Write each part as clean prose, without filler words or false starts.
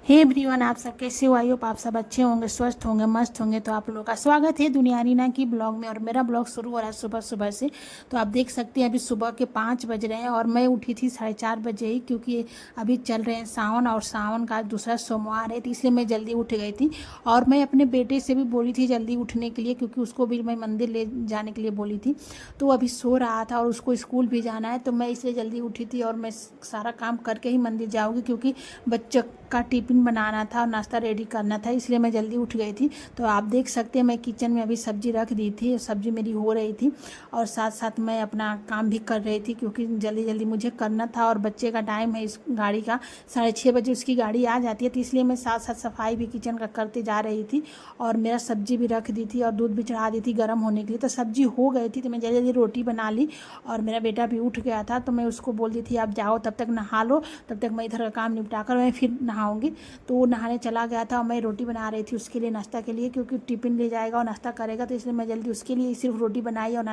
Hey everyone, आप सब कैसे हो? आई होप आप सब अच्छे होंगे, स्वस्थ होंगे, मस्त होंगे। तो आप लोगों का स्वागत है दुनिया रीना की ब्लॉग में। और मेरा ब्लॉग शुरू हो रहा है सुबह सुबह से। तो आप देख सकते हैं अभी सुबह के 5 बज रहे हैं और मैं उठी थी 4:30 बजे ही, क्योंकि अभी चल रहे हैं सावन और सावन का दूसरा सोमवार है, तो इसलिए मैं जल्दी उठ गई थी। और मैं अपने बेटे से भी बोली थी जल्दी उठने के लिए, क्योंकि उसको भी मैं मंदिर ले जाने के लिए बोली थी। तो अभी सो रहा था और उसको स्कूल भी जाना है, तो मैं इसलिए जल्दी उठी थी। और मैं सारा काम करके ही मंदिर जाऊँगी, क्योंकि बच्चों का टिफ़िन बनाना था और नाश्ता रेडी करना था, इसलिए मैं जल्दी उठ गई थी। तो आप देख सकते हैं मैं किचन में अभी सब्ज़ी रख दी थी, सब्ज़ी मेरी हो रही थी और साथ साथ मैं अपना काम भी कर रही थी, क्योंकि जल्दी जल्दी मुझे करना था। और बच्चे का टाइम है इस गाड़ी का, 6:30 बजे उसकी गाड़ी आ जाती है, तो इसलिए मैं साथ साथ सफाई भी किचन का करते जा रही थी। और मेरा सब्ज़ी भी रख दी थी और दूध भी चढ़ा दी थी गर्म होने के लिए। तो सब्ज़ी हो गई थी, तो मैं जल्दी जल्दी रोटी बना ली। और मेरा बेटा भी उठ गया था, तो मैं उसको बोल दी थी आप जाओ, तब तक नहा लो, तब तक मैं इधर का काम निपटा कर मैं फिर नहाऊंगी। तो वो नहाने चला गया था और मैं रोटी बना रही थी उसके लिए, नाश्ता के लिए, क्योंकि टिफ़िन ले जाएगा और नाश्ता करेगा, तो इसलिए मैं जल्दी उसके लिए सिर्फ रोटी बनाई और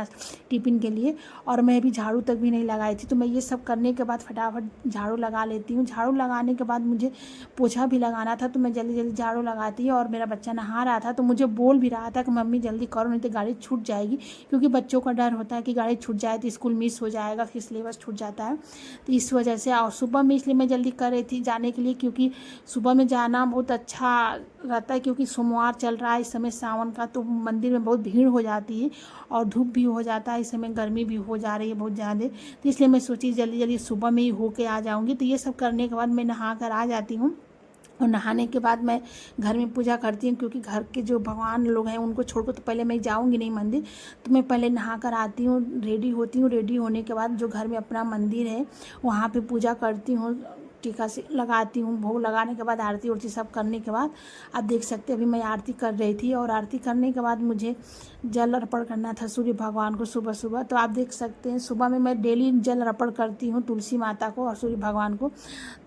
टिफ़िन के लिए। और मैं अभी झाड़ू तक भी नहीं लगाई थी। तो मैं ये सब करने के बाद फटाफट झाड़ू लगा लेती हूँ। झाड़ू लगाने के बाद मुझे पोछा भी लगाना था, तो मैं जल्दी जल्दी झाड़ू लगाती हूँ। और मेरा बच्चा नहा रहा था, तो मुझे बोल भी रहा था कि मम्मी जल्दी करो, नहीं तो गाड़ी छूट जाएगी, क्योंकि बच्चों का डर होता है कि गाड़ी छूट जाए तो स्कूल मिस हो जाएगा, फिर सिलेबस छूट जाता है। तो इस वजह से और सुबह में इसलिए मैं जल्दी कर रही थी जाने के लिए, क्योंकि सुबह में जाना बहुत अच्छा रहता है, क्योंकि सोमवार चल रहा है इस समय सावन का, तो मंदिर में बहुत भीड़ हो जाती है और धूप भी हो जाता है। इस समय गर्मी भी हो जा रही है बहुत ज़्यादा, तो इसलिए मैं सोची जल्दी जल्दी सुबह में ही होके आ जाऊँगी। तो ये सब करने के बाद मैं नहा कर आ जाती हूँ। और नहाने के बाद मैं घर में पूजा करती हूँ, क्योंकि घर के जो भगवान लोग हैं उनको छोड़ कर तो पहले मैं जाऊँगी नहीं मंदिर। तो मैं पहले नहा कर आती हूँ, रेडी होती हूँ। रेडी होने के बाद जो घर में अपना मंदिर है वहाँ पे पूजा करती हूँ, टीका से लगाती हूँ। भोग लगाने के बाद आरती उरती सब करने के बाद आप देख सकते हैं अभी मैं आरती कर रही थी। और आरती करने के बाद मुझे जल अर्पण करना था सूर्य भगवान को सुबह सुबह। तो आप देख सकते हैं सुबह में मैं डेली जल अर्पण करती हूँ तुलसी माता को और सूर्य भगवान को।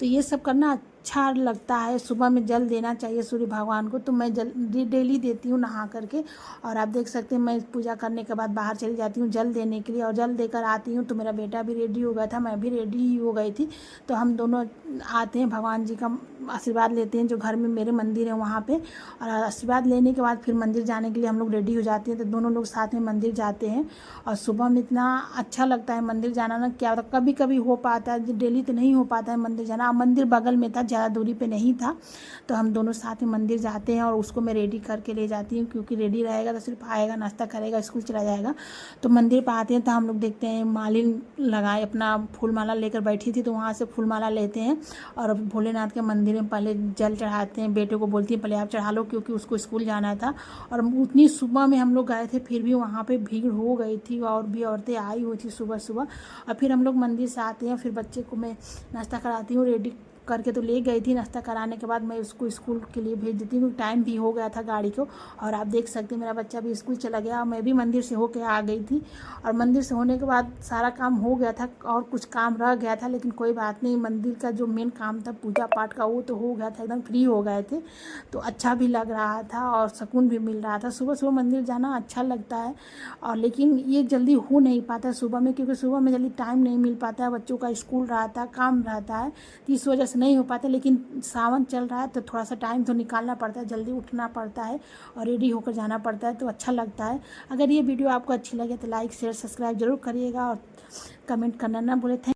तो ये सब करना अच्छा लगता है, सुबह में जल देना चाहिए सूर्य भगवान को। तो मैं जल डेली देती हूँ नहा करके। और आप देख सकते हैं मैं पूजा करने के बाद बाहर चली जाती हूँ जल देने के लिए, और जल देकर आती हूँ। तो मेरा बेटा भी रेडी हो गया था, मैं भी रेडी ही हो गई थी। तो हम दोनों आते हैं, भगवान जी का आशीर्वाद लेते हैं, जो घर में मेरे मंदिर है वहाँ पे। और आशीर्वाद लेने के बाद फिर मंदिर जाने के लिए हम लोग रेडी हो जाते हैं। तो दोनों लोग साथ में मंदिर जाते हैं। और सुबह में इतना अच्छा लगता है मंदिर जाना ना, क्या कभी कभी हो पाता है, डेली तो नहीं हो पाता है मंदिर जाना। मंदिर बगल में था, ज़्यादा दूरी पे नहीं था, तो हम दोनों साथ में मंदिर जाते हैं। और उसको मैं रेडी करके ले जाती हूँ, क्योंकि रेडी रहेगा तो सिर्फ आएगा, नाश्ता करेगा, स्कूल चला जाएगा। तो मंदिर पर आते हैं तो हम लोग देखते हैं मालिन लगाए अपना फूल माला लेकर बैठी थी, तो वहाँ से फूल माला लेते हैं और भोलेनाथ के मंदिर में पहले जल चढ़ाते हैं। बेटे को बोलती हैं पहले आप चढ़ा लो, क्योंकि उसको स्कूल जाना था। और उतनी सुबह में हम लोग गए थे, फिर भी वहाँ पे भीड़ हो गई थी और भी औरतें आई हुई थी सुबह सुबह। और फिर हम लोग मंदिर से आते हैं, फिर बच्चे को मैं नाश्ता कराती हूँ, रेडी करके तो ले गई थी। नाश्ता कराने के बाद मैं उसको स्कूल के लिए भेज देती हूँ, टाइम भी हो गया था गाड़ी को। और आप देख सकते हैं मेरा बच्चा भी स्कूल चला गया और मैं भी मंदिर से होके आ गई थी। और मंदिर से होने के बाद सारा काम हो गया था, और कुछ काम रह गया था, लेकिन कोई बात नहीं, मंदिर का जो मेन काम था पूजा पाठ का वो तो हो गया था, एकदम फ्री हो गए थे। तो अच्छा भी लग रहा था और सुकून भी मिल रहा था। सुबह सुबह मंदिर जाना अच्छा लगता है, और लेकिन ये जल्दी हो नहीं पाता सुबह में, क्योंकि सुबह में जल्दी टाइम नहीं मिल पाता है, बच्चों का स्कूल रहता है, काम रहता है, तो इस वजह से नहीं हो पाता। लेकिन सावन चल रहा है तो थोड़ा सा टाइम तो निकालना पड़ता है, जल्दी उठना पड़ता है और रेडी होकर जाना पड़ता है, तो अच्छा लगता है। अगर ये वीडियो आपको अच्छी लगे तो लाइक शेयर सब्सक्राइब जरूर करिएगा और कमेंट करना ना भूलें।